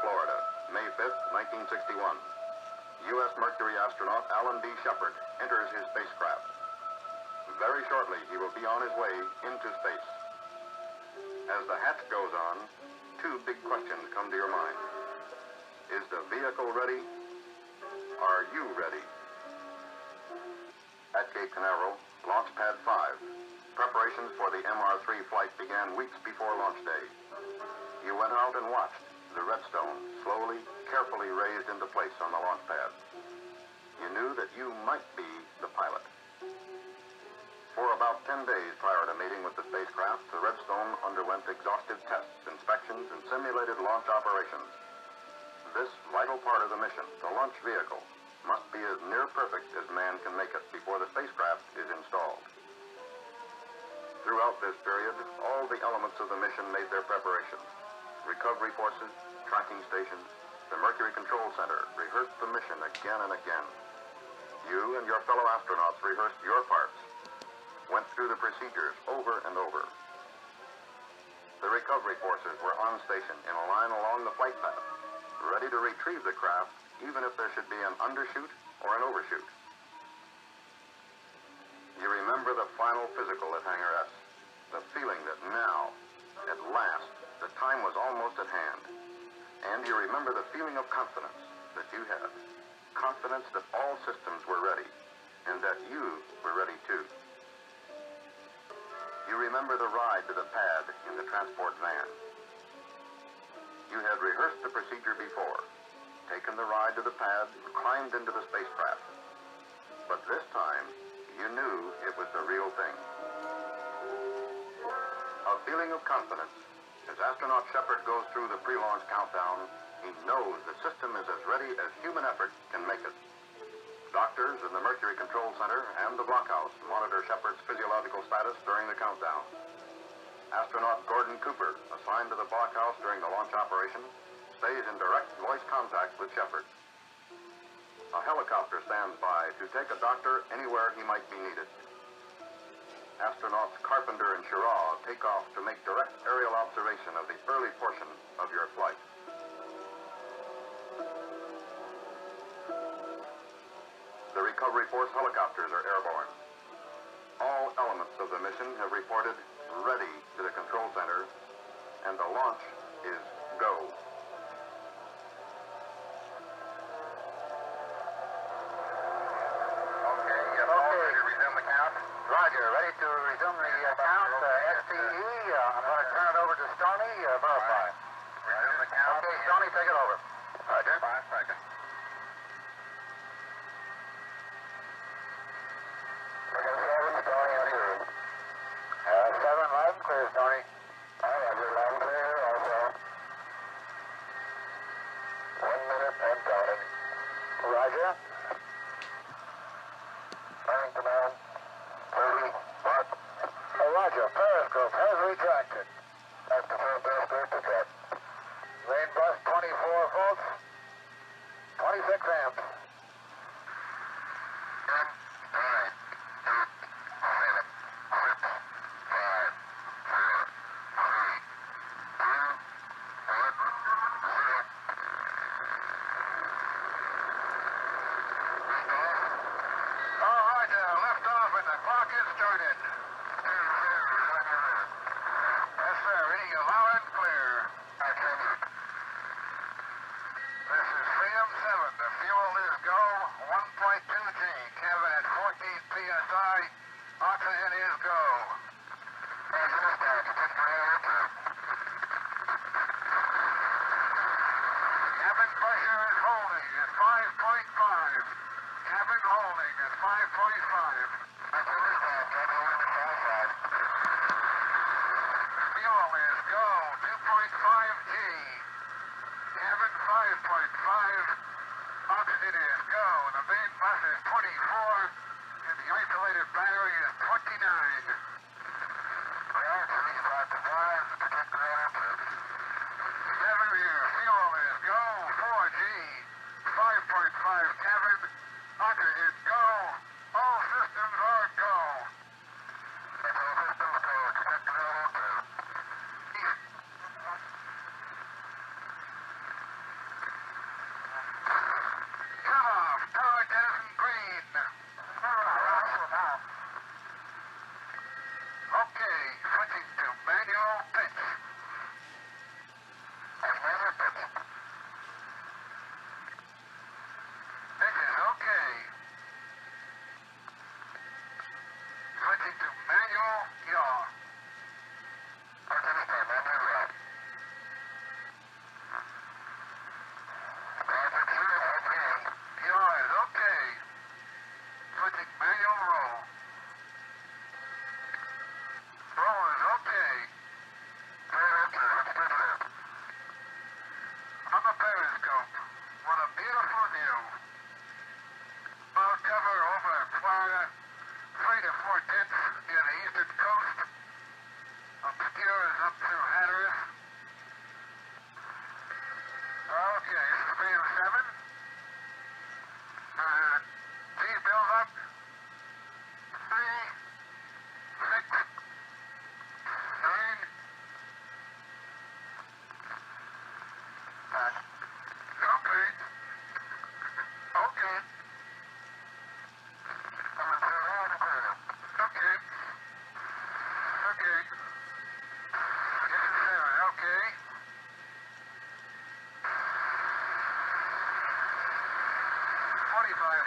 Florida, May 5th, 1961. U.S. Mercury astronaut Alan B. Shepard enters his spacecraft. Very shortly, he will be on his way into space. As the hatch goes on, two big questions come to your mind. Is the vehicle ready? Are you ready? At Cape Canaveral, Launch Pad 5, preparations for the MR3 flight began weeks before launch day. You went out and watched the Redstone slowly, carefully raised into place on the launch pad. You knew that you might be the pilot. For about 10 days prior to meeting with the spacecraft, the Redstone underwent exhaustive tests, inspections, and simulated launch operations. This vital part of the mission, the launch vehicle, must be as near perfect as man can make it before the spacecraft is installed. Throughout this period, all the elements of the mission made their preparations. Recovery forces, tracking stations, the Mercury Control Center rehearsed the mission again and again. You and your fellow astronauts rehearsed your parts, went through the procedures over and over. The recovery forces were on station in a line along the flight path, ready to retrieve the craft even if there should be an undershoot or an overshoot. You remember the final physical at Hangar S, the feeling that now, at last, the time was almost at hand. And you remember the feeling of confidence that you had. Confidence that all systems were ready, and that you were ready too. You remember the ride to the pad in the transport van. You had rehearsed the procedure before, taken the ride to the pad, and climbed into the spacecraft. But this time, you knew it was the real thing. A feeling of confidence. As astronaut Shepard goes through the pre-launch countdown, he knows the system is as ready as human effort can make it. Doctors in the Mercury Control Center and the blockhouse monitor Shepard's physiological status during the countdown. Astronaut Gordon Cooper, assigned to the blockhouse during the launch operation, stays in direct voice contact with Shepard. A helicopter stands by to take a doctor anywhere he might be needed. Astronauts Carpenter and Schirra take off to make direct aerial observation of the early portion of your flight. The recovery force helicopters are airborne. All elements of the mission have reported ready to the control center, and the launch is go. Roger, ready to resume the count. STE, I'm going to turn it over to Stoney, verify. Resume the count. Okay, Stoney, take it over. Roger. 5 seconds. Second 7, Stoney, on your room. 7, loud and clear, Stoney. Roger, loud and clear, also. 1 minute and counting. Roger. Turning command. 30, mark. Roger, periscope has retracted. That's the full periscope to cut. Main bus 24 volts, 26 amps. Battery is 29.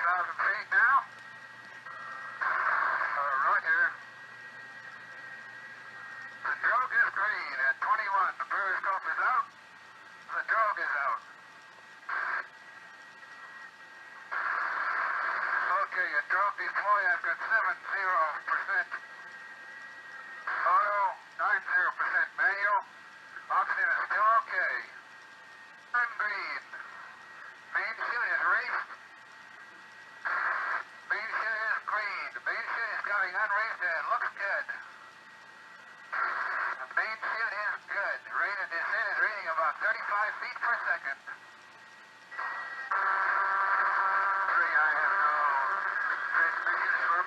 feet now. Roger. The drogue is green at 21. The periscope is out. The drogue is out. Okay, your drogue deploy after 70%. Auto, 90%. Manual. Oxygen is still okay. Turn green. Main chute is raised. Main chute is green. The main chute is coming unraised and looks good. The main chute is good. Rate of descent is reading about 35 feet per second. Three, I have no transmissions from.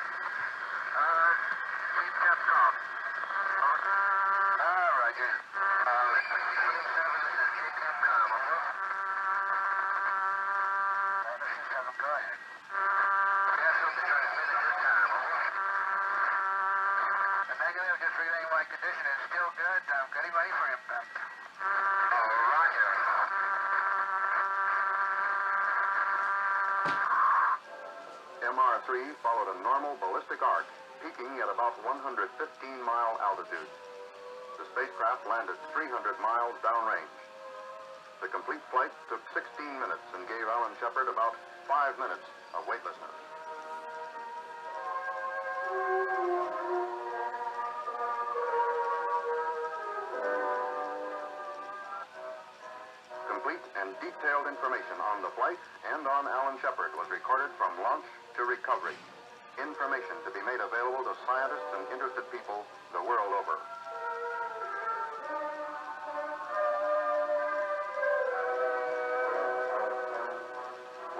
Keep caps off. Roger. Condition is still good. I'm getting ready for impact. Roger. MR3 followed a normal ballistic arc, peaking at about 115-mile altitude. The spacecraft landed 300 miles downrange. The complete flight took 16 minutes and gave Alan Shepard about 5 minutes of weightlessness. Complete and detailed information on the flight and on Alan Shepard was recorded from launch to recovery. Information to be made available to scientists and interested people the world over.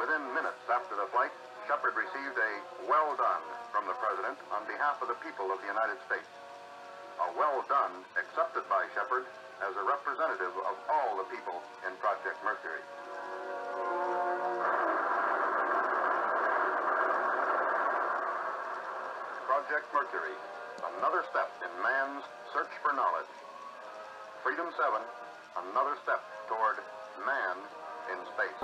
Within minutes after the flight, Shepard received a "well done" from the President on behalf of the people of the United States. A "well done" accepted by Shepard as a representative of all the people in Project Mercury. Project Mercury, another step in man's search for knowledge. Freedom 7, another step toward man in space.